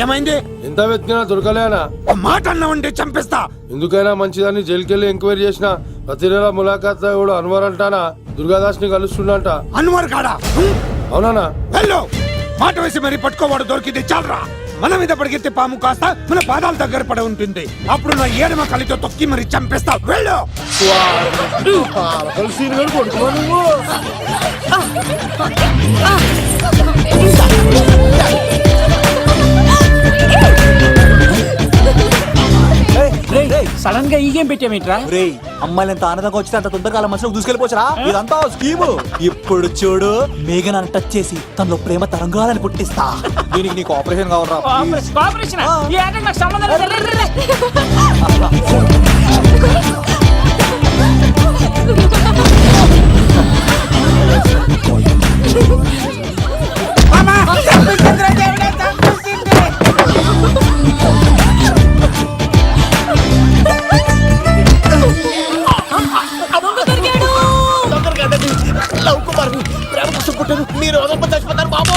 ఏమైంది? ఎంత వెతికినా దొరకలేనా? మాట అన్నావంటే చంపేస్తా. ఎందుకైనా మంచిదని జైలుకెళ్ళి ఎంక్వైరీ చేసిన ప్రతి నెల ములాఖాత్ కూడా అన్వర్ అంటానా దుర్గాదాస్ ని కలుస్తుండంట. అన్వర్ కాడా? అవునా? వెళ్ళు, మాట వేసి మరి పట్టుకోవాడు దొరికింది చాలరా. మన మీద పడిగితే పాము కాస్త మన పాదాల దగ్గర పడి ఉంటుంది. అప్పుడు నా ఏడమ కలితో తొక్కి మరి చంపేస్తా. వెళ్ళు. సడన్ గా ఈ గేమ్ పెట్టామేంట్రా? అమ్మాయిలు ఎంత ఆనందంగా వచ్చితే అంత తొందరకాల మనుషులకు దూసుకెళ్ళిపోవచ్చురా. ఇదంతా స్కీము. ఇప్పుడు చూడు, మేఘనాన్ని టచ్ చేసి తనలో ప్రేమ తరంగాలని పుట్టిస్తా. దీనికి నీకు ఆపరేషన్ కావాలరా? మీరు చచ్చిపోతారు బాబు.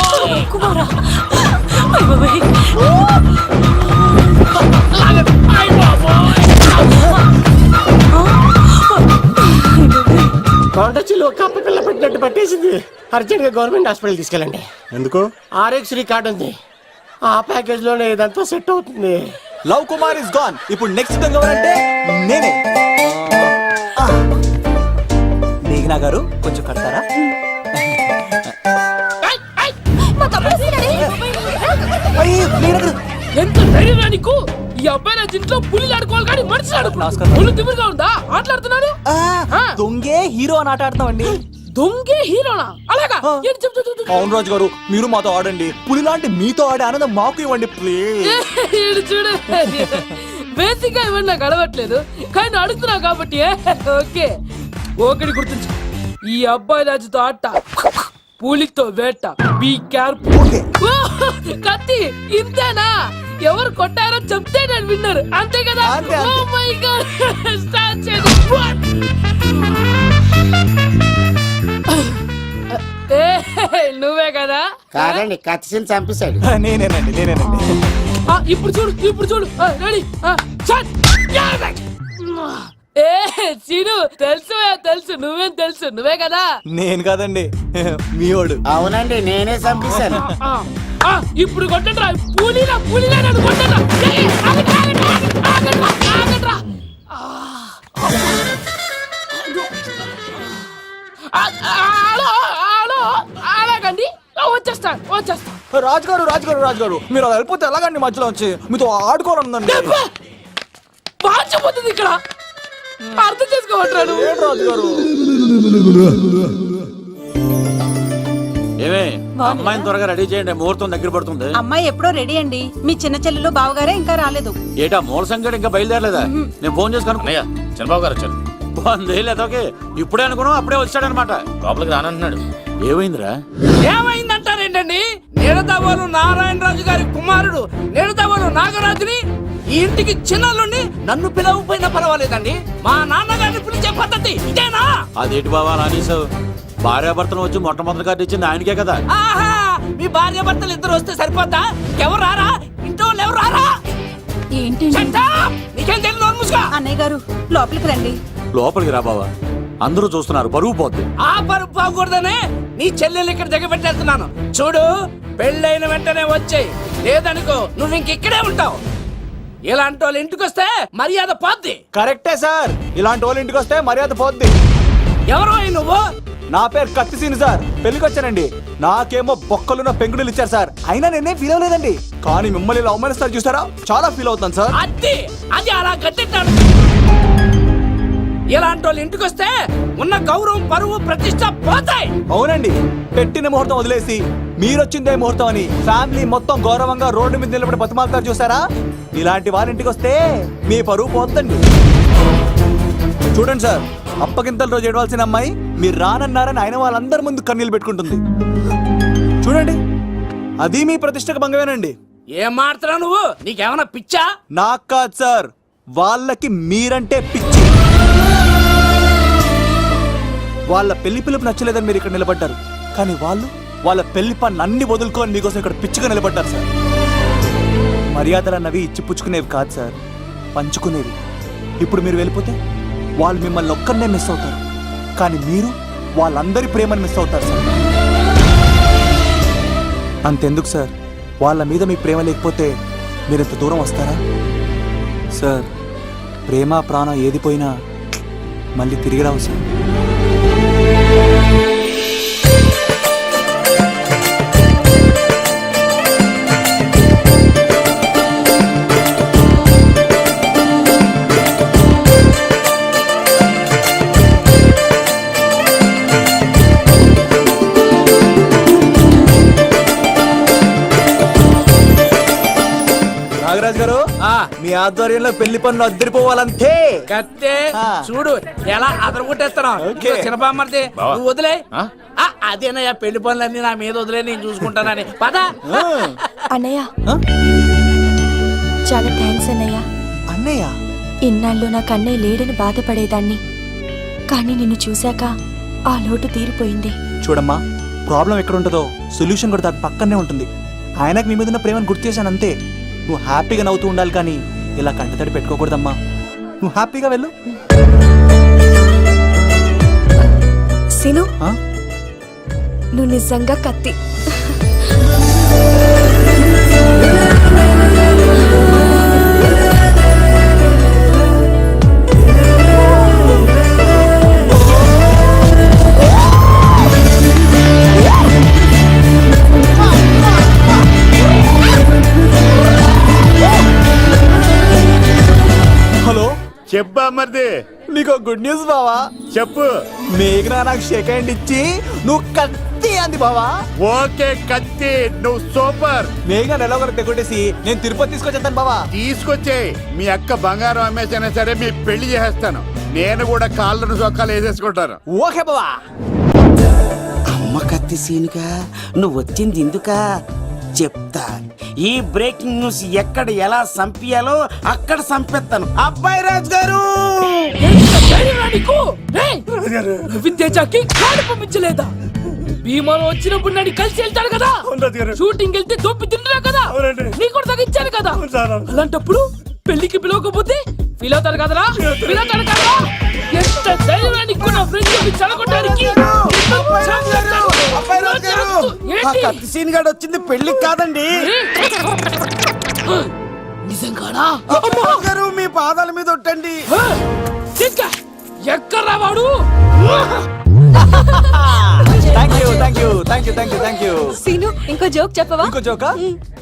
కొండచిలో కప్ప పిల్ల పెట్టినట్టు పట్టేసింది. అర్జెంట్ గా గవర్నమెంట్ హాస్పిటల్ తీసుకెళ్ళండి. ఎందుకు? ఆర్ఎక్స్ కార్డు ఉంది, ఆ ప్యాకేజ్ లోనే ఇదంతా సెట్ అవుతుంది. Love Kumar is gone. ఇప్పుడు నెక్స్ట్ ఎవరంటే నేనే. మేఘనా గారు కొంచెం కడతారా? ఎంత ధైర్యం నీకు? ఈ అబ్బాయి నా ఇంట్లో పులి ఆడుకోవాలి కానీ మనిషి ఆడుకున్నాడు. తిమ్మిరిగా ఉందా ఆటలాడుతున్నాడు? దొంగే హీరో అని ఆట ఆడుతున్నామండి. దొంగే హీరోనా? అలాగా? అవును రాజు గారు, మీరు మాతో ఆడండి. పులి లాంటి మీతో ఆడే ఆనందం మాకు ఇవ్వండి ప్లీజ్. చూడు, బేసిక్ గా ఇవన్నీ నాకు అడవట్లేదు, కానీ అడుగుతున్నావు కాబట్టి ఓకే. ఒకటి గుర్తుంచు, ఈ అబ్బాయి రాజుతో ఆట, పులితో వేట. Be careful. కత్తి ఇంతేనా? ఎవరు కొట్టారో చెప్తే నేను విన్నారు, అంతే కదా? ఓ మై గాడ్, స్టార్ట్ చేయండి. నువ్వే కదా? కాదండి, కత్తిని చంపేశాడు. నేనేనండి. ఇప్పుడు చూడు. రెడీ? సీను, తెలుసు. నువ్వేం తెలుసు? నువ్వే కదా? నేను కాదండి, మీవాడు. అవునండి, నేనే చంపేశాను. ఇప్పుడు కొట్టండి. పూలిలా నన్ను కొట్టండి. అలాగండి, వచ్చేస్తా. రాజుగారు మీరు అలా వెళ్ళిపోతే ఎలాగండి? మధ్యలో వచ్చి మీతో ఆడుకోవాలండి. పాచిపోతుంది ఇక్కడ, అర్థం చేసుకోవట్రాడు. రాజుగారు ఏమే, అమ్మాయిని త్వరగా రెడీ చేయండి, ముహూర్తం దగ్గర పడుతుంది. అమ్మాయి ఎప్పుడో రెడీ అండి. మీ చిన్న చెల్లెలు బావగారే ఇంకా రాలేదు. ఏటా మూల సంగతి ఇంకా బయలుదేరలేదా? నేను ఫోన్ చేసుకుని చంద్రబాబు గారు వచ్చారు. లేదోకే ఇప్పుడే అనుకున్నాం, అప్పుడే వచ్చాడనమాట. లోపలికి రానంటున్నాడు. ఏమైందిరా? ఏమైందంటారేంటండి? నిడదవోలు నారాయణరాజు గారి కుమారుడు నిడదవోలు నాగరాజుని ఈ ఇంటికి చిన్నల్లుండి నన్ను పిలవకపోయినా పర్వాలేదండి. మా నాన్నగారిని పిలిచే పద్ధతి ఇదేనా? అదేంటి బాబా అనేసావు? భార్యాభర్తను వచ్చి మొట్టమొదటి కార్డు ఇచ్చింది ఆయనకే కదా. ఆహా, మీ భార్యాభర్తలు ఇద్దరు వస్తే సరిపోద్దా? ఎవరు రారా? ఇంట్లో వాళ్ళు ఎవరు రారా? ఏంటి నీకేం తెలియదు? అన్నయ్య గారు లోపలికి రండి. లోపలికి రా బావా, అందరూ చూస్తున్నారు, పరుగు పోద్ది. ఆ పరుగు పోకూడదనే నీ చెల్లెలు ఇక్కడ దిగబెట్టేస్తున్నాను. చూడు, పెళ్ళైన వెంటనే వచ్చేయి, లేదనుకో నువ్వు ఇంకెక్కడే ఉంటావు. ఇలాంటి వాళ్ళు ఇంటికి వస్తే మర్యాద పోద్ది. కరెక్టే సార్, ఇలాంటి వాళ్ళ ఇంటికి వస్తే మర్యాద పోద్ది. ఎవరో నువ్వు? నా పేరు కత్తిసీని సార్, పెళ్లికి వచ్చానండి. నాకేమో బొక్కలున్న పెంకుడులు ఇచ్చారు సార్, అయినా నేనే ఫీల్ అవ్వలేదండి. కానీ మిమ్మల్ని ఇలా అవమానిస్తారు చూసారా, చాలా ఫీల్ అవుతాను సార్. అది అలా గట్టెట్టాడు. ఇలాంటి వాళ్ళు ఇంటికి వస్తే ఉన్న గౌరవం, పరువు, ప్రతిష్ట పోతాయి. అవునండి, పెట్టిన ముహూర్తం వదిలేసి మీరొచ్చిందే ముహూర్తం అని ఫ్యామిలీ మొత్తం గౌరవంగా రోడ్డు మీద నిలబడి బతిమాలుతారు చూసారా. ఇలాంటి వారి ఇంటికి వస్తే మీ పరువు పోతండి. చూడండి సార్, అప్పగింతల రోజు ఏడవలసిన అమ్మాయి మీరు రానన్నారని ఆయన వాళ్ళందరి ముందు కన్నీళ్ళు పెట్టుకుంటుంది. చూడండి, అది మీ ప్రతిష్టకు భంగమేనండి. ఏం మాట్లాడుతున్నావు నువ్వు? నీకేమన్నా పిచ్చా? నాకు కాదు సార్, వాళ్ళకి మీరంటే పిచ్చి. వాళ్ళ పెళ్లి పిలుపు నచ్చలేదని మీరు ఇక్కడ నిలబడ్డారు, కానీ వాళ్ళు వాళ్ళ పెళ్లి పనులు అన్ని వదులుకొని మీకోసం ఇక్కడ పిచ్చిగా నిలబడ్డారు సార్. మర్యాదలు అన్నవి ఇచ్చి పుచ్చుకునేవి కాదు సార్, పంచుకునేవి. ఇప్పుడు మీరు వెళ్ళిపోతే వాళ్ళు మిమ్మల్ని ఒక్కరినే మిస్ అవుతారు, కానీ మీరు వాళ్ళందరి ప్రేమను మిస్ అవుతారు సార్. అంతెందుకు సార్, వాళ్ళ మీద మీ ప్రేమ లేకపోతే మీరు ఇంత దూరం వస్తారా సార్? ప్రేమ ప్రాణం ఏది పోయినా మళ్ళీ తిరిగి రావు సార్. నాగరాజ్ గారు, మీ ఆధ్వర్యంలో పెళ్లి పనులు అద్దరిపోవాలంతే. కత్తే ఆ. చూడు ఎలా అదరగొట్టేస్తాను. ఓకే. చిన్నబామ్మర్ది బావా. నువ్వు వదిలే. ఆ? అదేనయ్యా పెళ్లి పనులన్నీ నా మీద వదిలే, నేను చూసుకుంటానని పద. అన్నయ్య ఆ? చాలా థ్యాంక్స్ అన్నయ్య. అన్నయ్య, ఇన్నాళ్ళు నాకు అన్నయ్య లేడని బాధపడేదాన్ని, కానీ నిన్ను చూశాక ఆ లోటు తీరిపోయింది. చూడమ్మా, ప్రాబ్లం ఎక్కడ ఉంటుందో సొల్యూషన్ కూడా దాని పక్కనే ఉంటుంది. ఆయనకు మీ మీద ఉన్న ప్రేమను గుర్తు చేశాను అంతే. నువ్వు హ్యాపీగా నవ్వుతూ ఉండాలి, కానీ ఇలా కంటతడి పెట్టుకోకూడదమ్మా. నువ్వు హ్యాపీగా వెళ్ళు. సిను, ఆ? నువ్వు నిజంగా కత్తి. హలో, చెప్పా మరిది, నీకు గుడ్ న్యూస్ బావా. చెప్పు. మేఘనా నాకు షేక్ హ్యాండ్ ఇచ్చి నువ్వు కత్తి అంది బావా. ఓకే కత్తి, నువ్వు సూపర్. మేఘనా ఎలా ఒకరు తెగొట్టేసి నేను తిరుపతి తీసుకొచ్చేస్తాను బావా. తీసుకొచ్చే మీ అక్క బంగారం అమ్మేసైనా సరే మీ పెళ్లి చేసేస్తాను. నేను కూడా కాళ్ళను సొక్కాలు వేసేసుకుంటాను. ఓకే బావా. అమ్మ కత్తి సీనుగా నువ్వు వచ్చింది ఎందుకా చెప్తా. ఈ బ్రేకింగ్ న్యూస్ ఎక్కడ ఎలా సంపియాలో అక్కడ సంపెత్తాను. అబ్బాయి రాజు గారు విద్యాచాకి కాడు పంపించలేదా? భీమాలో వచ్చినప్పుడు నన్ను కలిసి వెళ్తాడు కదా, షూటింగ్ వెళ్తే దొప్పి తింటున్నా కదా, నీ కూడా తగ్గించాను కదా. అలాంటప్పుడు పెళ్లికి పిలవకపోతే ఫీల్ అవుతాడు కదరా, ఫీల్ అవుతాడు కదా. ఎంత ధైర్యాన్ని నా ఫ్రెండ్ చెడగొట్టడానికి కత్తి సీన్ గాడు వచ్చింది పెళ్లికి కాదండి. నిజంగానా? గారు మీ పాదాల మీద ఒట్టండి. ఎక్కడ్రా వాడు? Thank you, thank you, thank you, thank you, thank you. Seenu, ఇంకో జోక్ చెప్పవా? ఇంకో జోకా?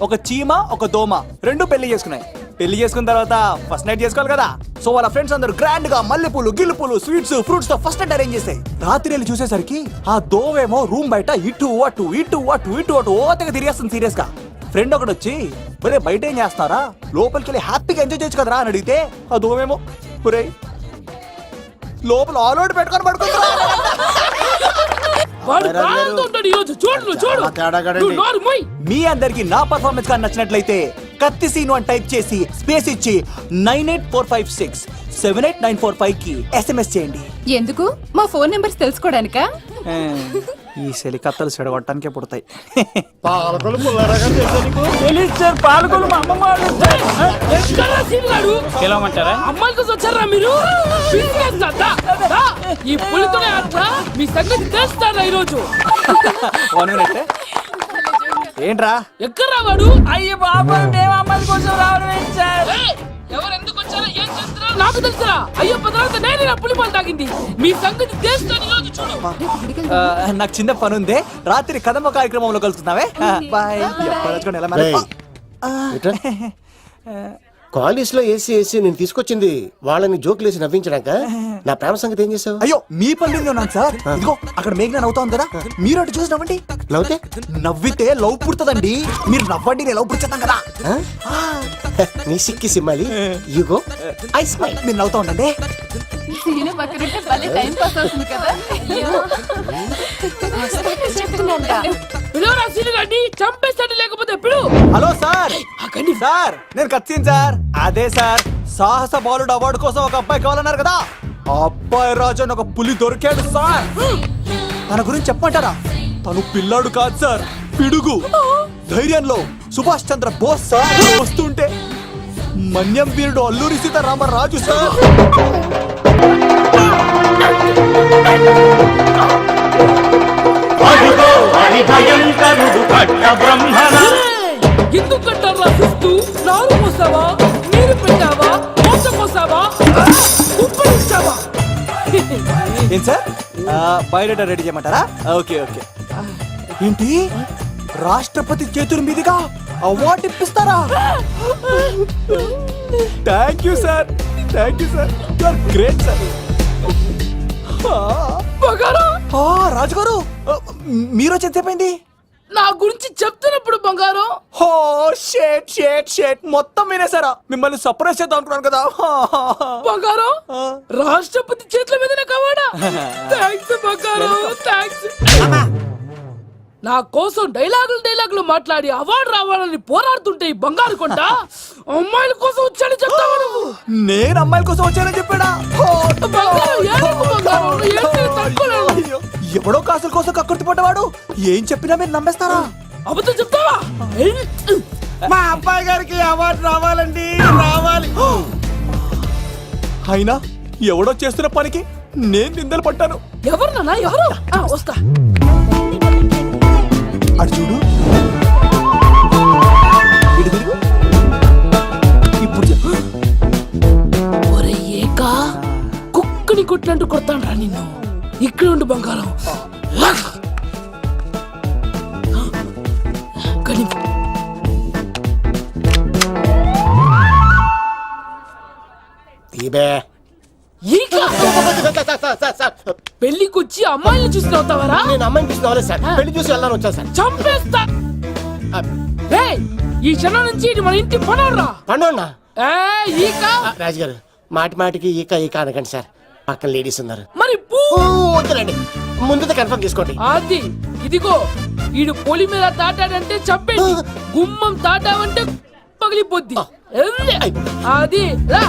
ఒక చీమ ఒక దోమ రెండు పెళ్లి చేసుకున్నాయి. పెళ్లి చేసుకున్న తర్వాత ఫస్ట్ నైట్ చేసుకోవాలి కదా. సో వాళ్ళ ఫ్రెండ్స్ అందరూ గ్రాండ్ గా మల్లెపూలు గిల్లుపూలు స్వీట్స్ ఫ్రూట్స్ తో ఫస్ట్ నైట్ అరేంజ్ చేసాయి. రాత్రి వెళ్ళి చూసేసరికి ఆ దోవేమో రూమ్ బయట ఇటు అటు ఇటు అటు ఇటు అటు ఓతగా తిరిగేస్తుంది సీరియస్ గా. ఫ్రెండ్ ఒకటి వచ్చి ఒరే బయట ఏం చేస్తున్నారా, లోపలికి వెళ్ళి హ్యాపీగా ఎంజాయ్ చేయొచ్చు కదరా అని అడిగితే ఆ దోవేమో ఒరే లోపల ఆల్ అవుట్ పెట్టుకొని పడుకుంటారా. వాడు ప్రాణంతో ఉంటాడు ఈరోజు. చూడు చూడు. నువ్వు నోరు మూయ్. మీ అందరికి నా పర్ఫార్మెన్స్ గా నచ్చినట్లయితే కత్తి సీను అని టైప్ చేసి స్పేస్ ఇచ్చి 9845678945 కి SMS చేయండి. ఎందుకు? మా ఫోన్ నెంబర్స్ తెలుసుకోవడానికా? ఈ సెలికత్తలు చెడగొట్టడానికే పుడతాయి. పాలకొలు మా అమ్మమ్మ ఎక్కడ్రా సీన్ గాడు? పిలవమంటారా? అమ్మాయిల కోసం వచ్చారా మీరు? పిలిచేస్తా, దా, దా. ఈ పులితోనే అట్లా మీ సంగతి తెలుస్తారా ఈరోజు? 1 minute. ఏంట్రా ఎక్కడ్రా వాడు? అయ్యో బాబా, మేము అమ్మాయిల కోసం రావడం ఏంటి సార్? ఏయ్, ఎవరు ఎందుకు వచ్చారో ఏం చేస్తున్నారో నాకు తెలుసురా. అయ్యో తర్వాత నేనే నా పులిపాలు తాగింది. మీ సంగతి తెలుస్తాను ఈరోజు. చూడు. నాకు చిన్న పని ఉంది, రాత్రి కదమ్మ కార్యక్రమంలో కలుస్తున్నావే. బాయ్. కాలేజ్ లో ఏసీ నేను తీసుకొచ్చింది వాళ్ళని జోకులేసి నవ్వించడాక. నా ప్రేమ సంగతి ఏం చేసావు? అయ్యో మీ పని ఉన్నాను సార్. ఇదిగో అక్కడ మేఘన నవ్వుతాం కదా, మీరు అటు చూసి నవ్వండి. నవ్వుతే నవ్వితే లవ్ పుడుతుందండి. మీరు నవ్వండి, నేను లవ్ పుడిచేద్దాం కదా. నీ సిక్కి సిమ్మాలి. యుగో ఐ స్మైల్. మీరు నవ్వుతా ఉండండి. పిలువరా సీన్ గాడిని, చంపేస్తాడు లేకపోతే పిలు. Hello sir. సార్ నేను కత్తిన్ సార్. అదే సార్, సాహస బాలుడు అవార్డు కోసం ఒక అబ్బాయి కావాలన్నారు కదా. ఆ అబ్బాయి రాజు అని ఒక పులి దొరికాడు సార్. తన గురించి చెప్పమంటారా? తను పిల్లాడు కాదు సార్, పిడుగు. ధైర్యంలో సుభాష్ చంద్ర బోస్ సార్ వస్తుంటే మన్యం వీరుడు అల్లూరి సీతారామరాజు సార్ ఎందుకు కట్టారు రాసిస్తూ నారు పోసావా నీరు పెట్టావా మోస పోసావా ఉప్పరించావా ఏం సార్ బయోడేటా రెడీ చేయమంటారా ఓకే ఓకే ఏంటి రాష్ట్రపతి చేతుల మీదుగా అవార్డు ఇప్పిస్తారా thank you sir you are great sir బంగారం రాజుగారు మీరు వచ్చేసేపోయింది నా గురించి చెప్తున్నప్పుడు బంగారం హో షేట్ మొత్తం వినేసారా మిమ్మల్ని సర్ప్రైజ్ చేద్దాం అనుకున్నాను కదా బంగారం రాష్ట్రపతి చేతుల మీదనే కావాడా థ్యాంక్స్ బంగారం థ్యాంక్స్ నా కోసం డైలాగులు మాట్లాడి అవార్డు రావాలని పోరాడుతుంటే ఈ బంగారు కొండ అమ్మాయిల కోసం వచ్చాడని చెప్తావా నువ్వు నేను అమ్మాయిల కోసం వచ్చానని చెప్పాడా బంగారం, ఏడవకు బంగారం, నువ్వు ఏడ్చినా తట్టుకోలేను. అయ్యో, ఎవడో కాసుల కోసం కక్కుర్తి పడ్డవాడు ఏం చెప్పినా మీరు నమ్మేస్తారా అబద్ధం చెప్తావా మా అబ్బాయి గారికి అవార్డు రావాలండి, రావాలి. అయినా ఎవడో చేస్తున్న పనికి నేను నిందలు పడ్డాను ఎవరు నాన్న ఎవరు వస్తా అటు చూడు ఇటు తిరుగు. ఇప్పుడు చెప్పు ఒరే ఏకా కుక్కని కొట్టినట్టు కొడతాను రా నిన్ను ఇక్కడ ఉండు బంగారం కని- తీబే ఈక! పెళ్లికొచ్చి అమ్మాయిని చూసి నవ్వుతావరా నేను అమ్మాయిని చూసి నవ్వలేదు సార్, పెళ్లి చూసి వెళ్ళాలని వచ్చాను సార్. చంపేస్తా ఏయ్, ఈ క్షణం నుంచి ఇది మన ఇంటి పనరా పండుగ ఈక రాజుగారు మాటికి ఈక అనకండి సార్, పక్కన లేడీస్ ఉన్నారు. మరి పూ వద్దులండి, ముందు కన్ఫర్మ్ చేసుకోండి. అది ఇదిగో ఈడు పొలి మీద తాటాడంటే చంపేది గుమ్మం తాటావంటే పగిలిపోద్ది అది రా